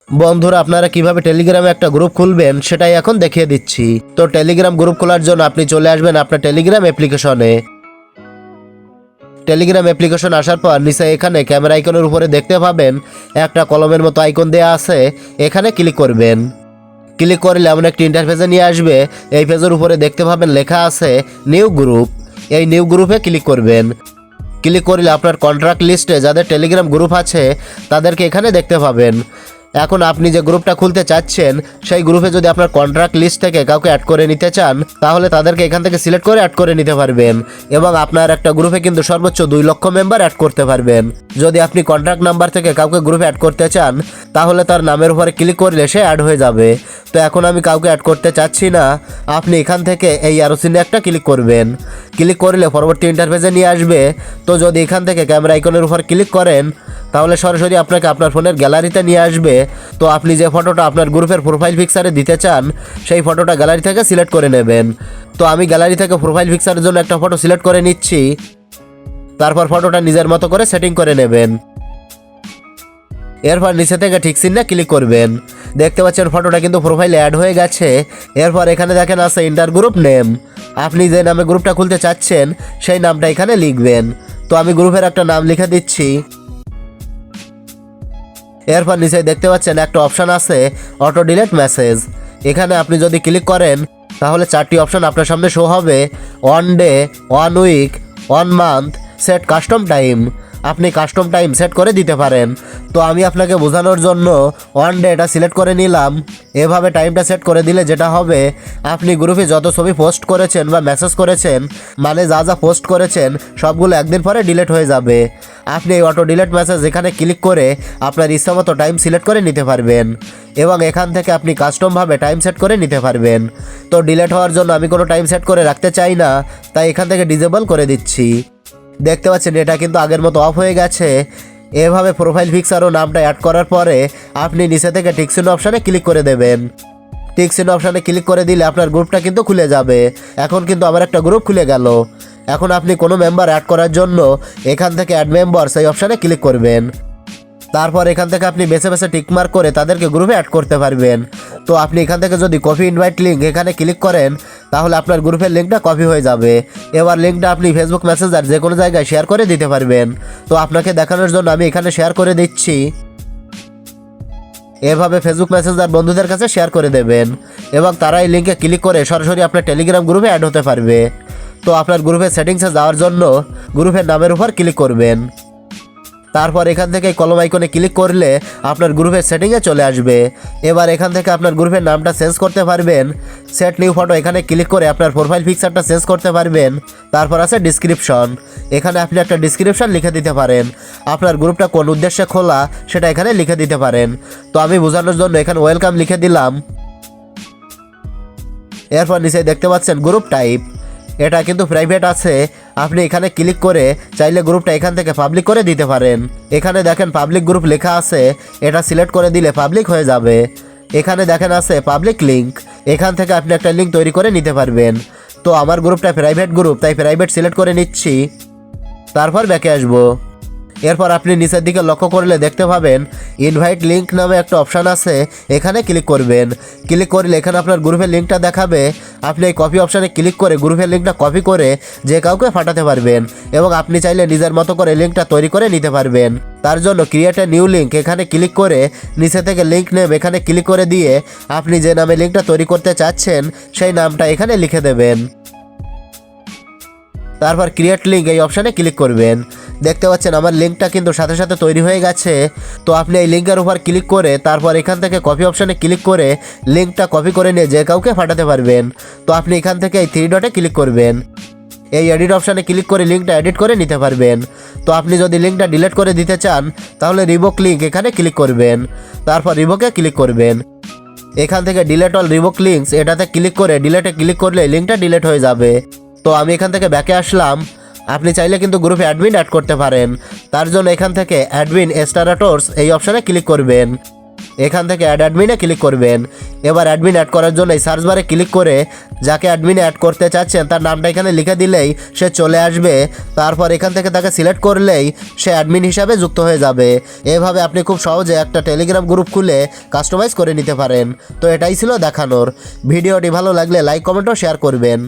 বন্ধুরা, আপনারা কিভাবে টেলিগ্রামে একটা গ্রুপ খুলবেন সেটাই এখন দেখিয়ে দিচ্ছি। তো টেলিগ্রাম গ্রুপ খোলার জন্য আপনি চলে আসবেন আপনার টেলিগ্রাম অ্যাপ্লিকেশনে। টেলিগ্রাম অ্যাপ্লিকেশন আসার পর নিচে এখানে ক্যামেরা আইকনের উপরে দেখতে পাবেন একটা কলমের মতো আইকন দেওয়া আছে, এখানে ক্লিক করবেন। ক্লিক করলে এমন একটি ইন্টারফেসে নিয়ে আসবে। এই পেজের উপরে দেখতে পাবেন লেখা আছে নিউ গ্রুপ। এই নিউ গ্রুপে ক্লিক করবেন। ক্লিক করলে আপনার কন্ট্রাক্ট লিস্টে যাদের টেলিগ্রাম গ্রুপ আছে তাদেরকে এখানে দেখতে পাবেন। এখন আপনি যে গ্রুপটা খুলতে চাচ্ছেন সেই গ্রুপে যদি আপনার কন্ট্রাক্ট লিস্ট থেকে কাউকে অ্যাড করে নিতে চান তাহলে তাদেরকে এখান থেকে সিলেক্ট করে অ্যাড করে নিতে পারবেন এবং আপনার একটা গ্রুপে কিন্তু সর্বোচ্চ 2 লক্ষ মেম্বার অ্যাড করতে পারবেন। যদি আপনি কন্ট্রাক্ট নাম্বার থেকে কাউকে গ্রুপে অ্যাড করতে চান তাহলে তার নামের উপরে ক্লিক করলে সে অ্যাড হয়ে যাবে। তো এখন আমি কাউকে অ্যাড করতে চাচ্ছি না, আপনি এখান থেকে এই অ্যারো চিহ্নে একটা ক্লিক করবেন। ক্লিক করলে পরবর্তী ইন্টারফেসে নিয়ে আসবে। তো যদি এখান থেকে ক্যামেরা আইকনের উপর ক্লিক করেন তাহলে সরাসরি আপনাকে আপনার ফোনের গ্যালারিতে নিয়ে আসবে। তো আপনি যে ফটোটা আপনার গ্রুপের প্রোফাইল পিকচারে দিতে চান সেই ফটোটা গ্যালারি থেকে সিলেক্ট করে নেবেন। তো আমি গ্যালারি থেকে প্রোফাইল পিকচারের জন্য একটা ফটো সিলেক্ট করে নিচ্ছি। তারপর ফটোটা নিজের মতো করে সেটিং করে নেবেন। এরপর নিচে থেকে ঠিক চিহ্নে ক্লিক করবেন। দেখতে পাচ্ছেন ফটোটা কিন্তু প্রোফাইলে অ্যাড হয়ে গেছে। এরপর এখানে দেখেন আছে ইন্টার গ্রুপ নেম। আপনি যে নামে গ্রুপটা খুলতে চাচ্ছেন সেই নামটা এখানে লিখবেন। তো আমি গ্রুপের একটা নাম লিখে দিচ্ছি। এরপর নিচে দেখতে পাচ্ছেন একটা অপশান আছে অটো ডিলিট মেসেজ। এখানে আপনি যদি ক্লিক করেন তাহলে 4টি অপশান আপনার সামনে শো হবে। 1 day, 1 week, 1 month, set custom time. আপনি কাস্টম টাইম সেট করে দিতে পারেন। তো আমি আপনাকে বোঝানোর জন্য 1 ডে এটা সিলেক্ট করে নিলাম। এভাবে টাইমটা সেট করে দিলে যেটা হবে, আপনি গ্রুপে যত ছবি পোস্ট করেছেন বা মেসেজ করেছেন, মানে যা যা পোস্ট করেছেন সবগুলো একদিন পরে ডিলিট হয়ে যাবে। আপনি এই অটো ডিলিট মেসেজ এখানে ক্লিক করে আপনার ইচ্ছামতো টাইম সিলেক্ট করে নিতে পারবেন এবং এখান থেকে আপনি কাস্টমভাবে টাইম সেট করে নিতে পারবেন। তো ডিলিট হওয়ার জন্য আমি কোনো টাইম সেট করে রাখতে চাই না, তাই এখান থেকে ডিসেবল করে দিচ্ছি। দেখতে পাচ্ছেন এটা কিন্তু আগের মতো অফ হয়ে গেছে। এভাবে প্রোফাইল পিকচার ও নামটা অ্যাড করার পরে আপনি নিচে থেকে টিক চিহ্ন অপশানে ক্লিক করে দেবেন। টিক চিহ্ন অপশানে ক্লিক করে দিলে আপনার গ্রুপটা কিন্তু খুলে যাবে। এখন কিন্তু আমার একটা গ্রুপ খুলে গেল। এখন আপনি কোনো মেম্বার অ্যাড করার জন্য এখান থেকে অ্যাড মেম্বার সেই অপশানে ক্লিক করবেন। তারপর এখান থেকে আপনি বেছে বেছে টিকমার্ক করে তাদেরকে গ্রুপে অ্যাড করতে পারবেন। তো আপনি এখান থেকে যদি কপি ইনভাইট লিঙ্ক এখানে ক্লিক করেন তাহলে আপনার গ্রুপের লিঙ্কটা কপি হয়ে যাবে। এবার লিঙ্কটা আপনি ফেসবুক মেসেঞ্জার যে কোনো জায়গায় শেয়ার করে দিতে পারবেন। তো আপনাকে দেখানোর জন্য আমি এখানে শেয়ার করে দিচ্ছি। এভাবে ফেসবুক মেসেঞ্জার বন্ধুদের কাছে শেয়ার করে দেবেন এবং তারা এই লিঙ্কে ক্লিক করে সরাসরি আপনার টেলিগ্রাম গ্রুপে অ্যাড হতে পারবে। তো আপনার গ্রুপের সেটিংসে যাওয়ার জন্য গ্রুপের নামের উপর ক্লিক করবেন। তারপর এখান থেকে কলম আইকনে ক্লিক করলে আপনার গ্রুপের সেটিংয়ে চলে আসবে। এবার এখান থেকে আপনার গ্রুপের নামটা চেঞ্জ করতে পারবেন। সেট নিউ ফটো এখানে ক্লিক করে আপনার প্রোফাইল পিকচারটা চেঞ্জ করতে পারবেন। তারপর আছে ডিসক্রিপশন। এখানে আপনি একটা ডিসক্রিপশন লিখে দিতে পারেন। আপনার গ্রুপটা কোন উদ্দেশ্যে খোলা সেটা এখানে লিখে দিতে পারেন। তো আমি বোঝানোর জন্য এখানে ওয়েলকাম লিখে দিলাম। এরপর নিচে দেখতে পাচ্ছেন গ্রুপ টাইপ, এটা কিন্তু প্রাইভেট আছে। আপনি এখানে ক্লিক করে চাইলে গ্রুপটা এখান থেকে পাবলিক করে দিতে পারেন। এখানে দেখেন পাবলিক গ্রুপ লেখা আছে, এটা সিলেক্ট করে দিলে পাবলিক হয়ে যাবে। এখানে দেখেন আছে পাবলিক লিঙ্ক, এখান থেকে আপনি একটা লিঙ্ক তৈরি করে নিতে পারবেন। তো আমার গ্রুপটা প্রাইভেট গ্রুপ, তাই প্রাইভেট সিলেক্ট করে নিচ্ছি। তারপর ব্যাকে আসবো। এরপর আপনি নিচের দিকে লক্ষ্য করলে দেখতে পাবেন ইনভাইট লিঙ্ক নামে একটা অপশান আছে, এখানে ক্লিক করবেন। ক্লিক করলে এখানে আপনার গ্রুপের লিঙ্কটা দেখাবে। আপনি এই কপি অপশানে ক্লিক করে গ্রুপের লিঙ্কটা কপি করে যে কাউকে পাঠাতে পারবেন এবং আপনি চাইলে নিজের মতো করে লিঙ্কটা তৈরি করে নিতে পারবেন। তার জন্য ক্রিয়েট এ নিউ লিঙ্ক এখানে ক্লিক করে নিচে থেকে লিঙ্ক নেম এখানে ক্লিক করে দিয়ে আপনি যে নামে লিঙ্কটা তৈরি করতে চাচ্ছেন সেই নামটা এখানে লিখে দেবেন। তারপর ক্রিয়েট লিঙ্ক এই অপশানে ক্লিক করবেন। দেখতে পাচ্ছেন আমার লিঙ্কটা কিন্তু সাথে সাথে তৈরি হয়ে গেছে। তো আপনি এই লিঙ্কের উপর ক্লিক করে তারপর এখান থেকে কপি অপশানে ক্লিক করে লিঙ্কটা কপি করে নিয়ে যে কাউকে পাঠাতে পারবেন। তো আপনি এখান থেকে এই 3 ডটে ক্লিক করবেন। এই এডিট অপশানে ক্লিক করে লিঙ্কটা এডিট করে নিতে পারবেন। তো আপনি যদি লিঙ্কটা ডিলিট করে দিতে চান তাহলে রিভোক লিঙ্ক এখানে ক্লিক করবেন। তারপর রিভোকে ক্লিক করবেন। এখান থেকে ডিলিট অল রিভোক লিঙ্কস এটাতে ক্লিক করে ডিলিটে ক্লিক করলে লিঙ্কটা ডিলিট হয়ে যাবে। তো আমি এখান থেকে ব্যাকে আসলাম। আপনি চাইলে কিন্তু গ্রুপে অ্যাডমিন অ্যাড করতে পারেন। তার জন্য এখান থেকে অ্যাডমিন স্টারাটোর্স এই অপশানে ক্লিক করবেন। এখান থেকে অ্যাড অ্যাডমিনে ক্লিক করবেন। এবার অ্যাডমিন অ্যাড করার জন্য এই সার্চ বারে ক্লিক করে যাকে অ্যাডমিনে অ্যাড করতে চাচ্ছেন তার নামটা এখানে লিখে দিলেই সে চলে আসবে। তারপর এখান থেকে তাকে সিলেক্ট করলেই সে অ্যাডমিন হিসাবে যুক্ত হয়ে যাবে। এভাবে আপনি খুব সহজে একটা টেলিগ্রাম গ্রুপ খুলে কাস্টমাইজ করে নিতে পারেন। তো এটাই ছিল দেখানোর। ভিডিওটি ভালো লাগলে লাইক কমেন্ট ও শেয়ার করবেন।